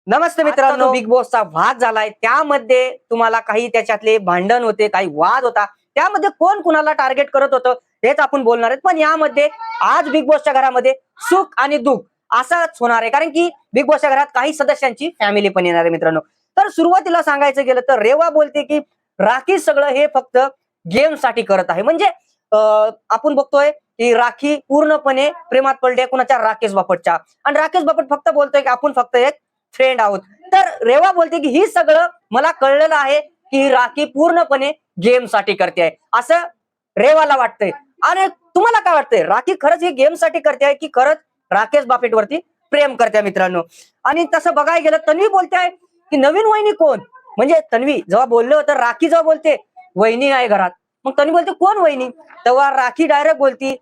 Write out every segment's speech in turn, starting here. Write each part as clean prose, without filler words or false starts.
नमस्ते मित्रांनो, बिग बॉसचा भाग झालाय त्यामध्ये तुम्हाला काही त्याच्यातले भांडण होते, काही वाद होता, त्यामध्ये कोण कुणाला टार्गेट करत होतं हेच आपण बोलणार आहेत. पण यामध्ये आज बिग बॉसच्या घरामध्ये सुख आणि दुःख असंच होणार आहे, कारण की बिग बॉसच्या घरात काही सदस्यांची फॅमिली पण येणार आहे मित्रांनो. तर सुरुवातीला सांगायचं गेलं तर रेवा बोलते की राखी सगळं हे फक्त गेम साठी करत आहे. म्हणजे आपण बघतोय की राखी पूर्णपणे प्रेमात पडली कुणाच्या राकेश बापटच्या, आणि राकेश बापट फक्त बोलतोय की आपण फक्त एक फ्रेंड आहोत. तर रेवा बोलते की ही सगळं मला कळलेलं आहे की राखी पूर्णपणे गेम साठी करते आहे, असं रेवाला वाटतंय. आणि तुम्हाला काय वाटतंय, राखी खरंच ही गेम साठी करते आहे की खरंच राकेश बापेटवरती प्रेम करते मित्रांनो? आणि तसं बघायला गेलं तन्वी बोलते आहे की नवीन वहिनी कोण, म्हणजे तन्वी जेव्हा बोललं होतं, राखी जेव्हा बोलते वहिनी आहे घरात, मग तन्वी बोलते कोण वहिनी, तेव्हा राखी डायरेक्ट बोलती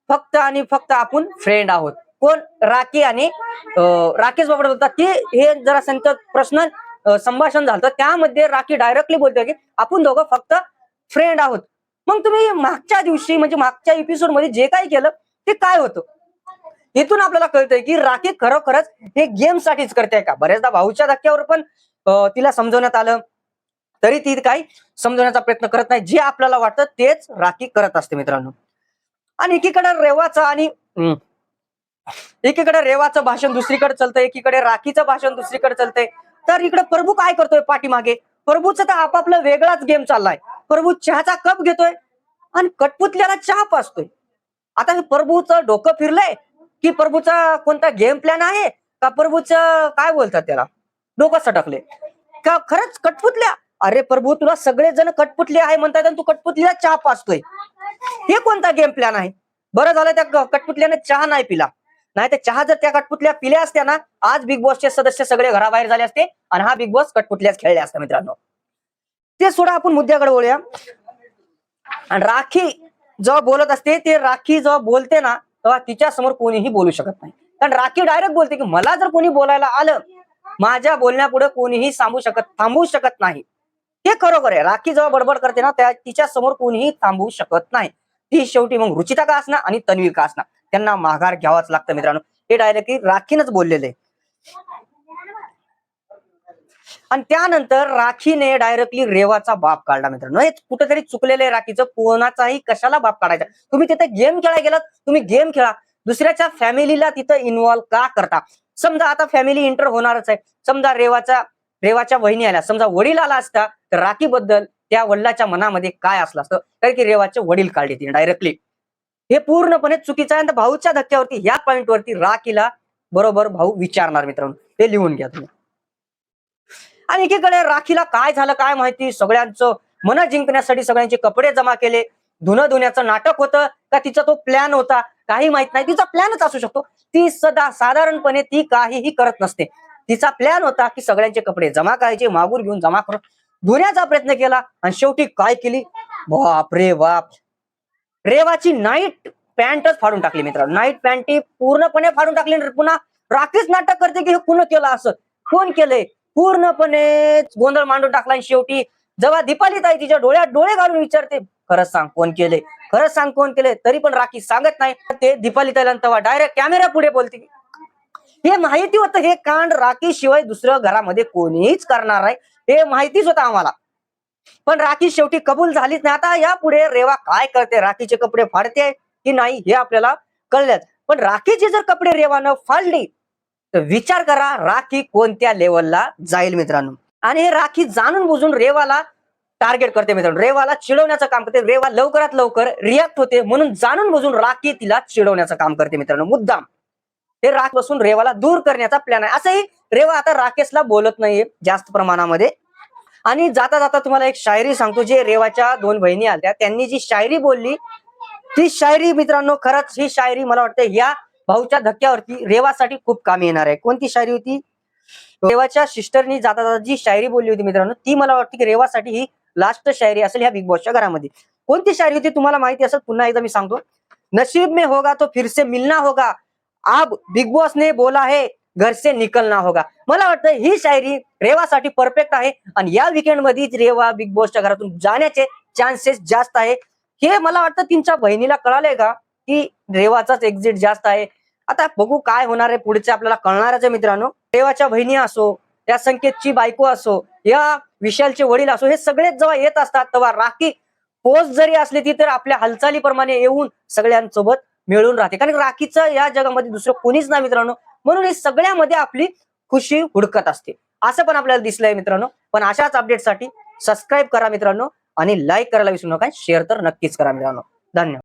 फक्त आणि फक्त आपण फ्रेंड आहोत. कोण, राखी आणि राकेश बाबा बोलतात की हे जरा त्यांचं प्रश्न संभाषण झालं, त्यामध्ये राखी डायरेक्टली बोलते की आपण दोघं फक्त फ्रेंड आहोत. मग तुम्ही मागच्या दिवशी म्हणजे मागच्या एपिसोड मध्ये जे काही केलं ते काय होतं, इथून आपल्याला कळतंय की राखी खरोखरच हे गेम साठीच करते का. बऱ्याचदा भाऊच्या धक्क्यावर पण तिला समजवण्यात आलं, तरी ती काही समजवण्याचा प्रयत्न करत नाही. जे आपल्याला वाटतं तेच राखी करत असते मित्रांनो. आणि एकीकडे रेवाचं आणि एकीकडे रेवाचं भाषण दुसरीकडे चालतंय, एकीकडे राखीचं भाषण दुसरीकडे चालतंय. तर इकडे प्रभू काय करतोय पाठीमागे, प्रभूचं तर आपापला वेगळाच गेम चाललाय. प्रभू चहाचा कप घेतोय आणि कटपुतल्याला चहा पाजतोय. आता हे प्रभूचं डोकं फिरलंय की प्रभूचा कोणता गेम प्लॅन आहे, का प्रभूचं काय बोलतात त्याला डोकं सटकले का खरंच कटपुतल्या. अरे प्रभू, तुला सगळेजण कटपुतले आहे म्हणतात आणि तू कटपुतलीला चहा पाजतोय, हे कोणता गेम प्लॅन आहे? बरं झालं त्या कटपुतल्याने चहा नाही पिला, नाही तर चहा जर त्या कटपुतल्या पिल्या असत्या ना, आज बिग बॉसचे सदस्य सगळे घराबाहेर झाले असते आणि हा बिग बॉस कटपुतल्याच खेळले असते मित्रांनो. ते सोडा, आपण मुद्द्याकडे वळूया. आणि राखी जेव्हा बोलत असते, ते राखी जेव्हा बोलते ना तेव्हा तिच्या समोर कोणीही बोलू शकत नाही. कारण राखी डायरेक्ट बोलते की मला जर कोणी बोलायला आलं, माझ्या बोलण्यापुढे कोणीही थांबवू शकत नाही. हे खरोखर आहे. राखी जेव्हा बडबड करते ना, त्या तिच्या समोर कोणीही थांबवू शकत नाही. ती शेवटी मग रुचिता का असणार आणि तन्वी का असणार, त्यांना माघार घ्यावाच लागतं मित्रांनो. हे डायरेक्टली राखीनच बोललेले. आणि त्यानंतर राखीने डायरेक्टली रेवाचा बाप काढला मित्रांनो. हे कुठेतरी चुकलेलं आहे राखीचं. कोणाचाही कशाला बाप काढायचा, तुम्ही तिथे गेम खेळायला गेलात, तुम्ही गेम खेळा, दुसऱ्याच्या फॅमिलीला तिथं इन्व्हॉल्व का करता? समजा आता फॅमिली इंटर होणारच आहे, समजा रेवाच्या बहिणी आल्या, समजा वडील आला असता, तर राखीबद्दल त्या वडिलाच्या मनामध्ये काय असलं असतं, कारण की रेवाचे वडील काढले तिने डायरेक्टली. हे पूर्णपणे चुकीचं आहे. भाऊच्या धक्क्यावरती ह्या पॉइंटवरती राखीला बरोबर भाऊ विचारणार मित्रांनो, हे लिहून घ्या तुम्ही. आणि एकीकडे राखीला काय झालं काय माहिती, सगळ्यांचं मन जिंकण्यासाठी सगळ्यांचे कपडे जमा केले, धुणं धुण्याचं नाटक होतं का तिचा तो प्लॅन होता, काही माहित नाही. तिचा प्लॅनच असू शकतो. ती साधारणपणे ती काहीही करत नसते. तिचा प्लॅन होता की सगळ्यांचे कपडे जमा करायचे, मागून घेऊन जमा करून धुण्याचा प्रयत्न केला, आणि शेवटी काय केली, बाप रे बाप, रेवाची नाईट पॅन्टच फाडून टाकली मित्रांनो. नाईट पॅन्ट ती पूर्णपणे फाडून टाकली. पुन्हा राखीच नाटक करते की हे कोण केलं, असं कोण केलंय, पूर्णपणे गोंधळ मांडून टाकला. आणि शेवटी जेव्हा दीपाली ताई तिच्या डोळ्यात डोळे घालून विचारते खरंच सांग कोण केले, खरंच सांग कोण केले, तरी पण राखी सांगत नाही. ते दीपाली ताईला तेव्हा डायरेक्ट कॅमेरा पुढे बोलते. हे माहिती होतं हे कांड राखी शिवाय दुसरं घरामध्ये कोणीच करणार आहे, हे माहितीच होतं आम्हाला. पण राखी शेवटी कबूल झालीच नाही. आता यापुढे रेवा काय करते, राखीचे कपडे फाडते की नाही हे आपल्याला कळलंच. पण राखीचे जर कपडे रेवानं फाडली तर विचार करा राखी कोणत्या लेवलला जाईल मित्रांनो. आणि हे राखी जाणून बुजून रेवाला टार्गेट करते मित्रांनो, रेवाला चिडवण्याचं काम करते. रेवा लवकरात लवकर रिॲक्ट होते, म्हणून जाणून बुजून राखी तिला चिडवण्याचं काम करते मित्रांनो, मुद्दाम. हे राख बसून रेवाला दूर करण्याचा प्लॅन आहे. असंही रेवा आता राकेशला बोलत नाहीये जास्त प्रमाणामध्ये. आणि जाता जाता तुम्हाला एक शायरी सांगतो, जे रेवाच्या दोन बहिणी आल्या त्यांनी जी शायरी बोलली, ती शायरी मित्रांनो खरंच ही शायरी मला वाटतं या भाऊच्या धक्क्यावरती रेवासाठी खूप कामी येणार आहे. कोणती शायरी होती? रेवाच्या सिस्टरनी जाता जाता जी शायरी बोलली होती मित्रांनो, ती मला वाटतं की रेवासाठी ही लास्ट शायरी असेल ह्या बिग बॉसच्या घरामध्ये. कोणती शायरी होती तुम्हाला माहिती असेल, पुन्हा एकदा मी सांगतो. नसीब में होगा तो फिर से मिलना होगा, अब बिग बॉस ने बोला है घर से निकलना होगा. मला वाटतं ही शायरी रेवासाठी परफेक्ट आहे. आणि या विकेंड मध्येच रेवा बिग बॉसच्या घरातून जाण्याचे चान्सेस जास्त आहे. हे मला वाटतं तिच्या बहिणीला कळालंय का की रेवाचाच एक्झिट जास्त आहे. आता बघू काय होणार आहे पुढचे, आपल्याला कळणारच आहे मित्रांनो. रेवाच्या बहिणी असो, या संकेतची बायको असो, या विशालचे वडील असो, हे सगळेच जेव्हा येत असतात तेव्हा राखी पोस्ट जरी असली ती तर आपल्या हालचालीप्रमाणे येऊन सगळ्यांसोबत मिळून राहते. कारण राखीचं या जगामध्ये दुसरं कोणीच नाही मित्रांनो. म्हणून हे सगळ्यामध्ये आपली खुशी हुडकत असते. असं पण आपल्याला दिसलंय मित्रांनो. पण अशाच अपडेटसाठी सबस्क्राईब करा मित्रांनो आणि लाईक करायला विसरू नका. शेअर तर नक्कीच करा मित्रांनो. धन्यवाद.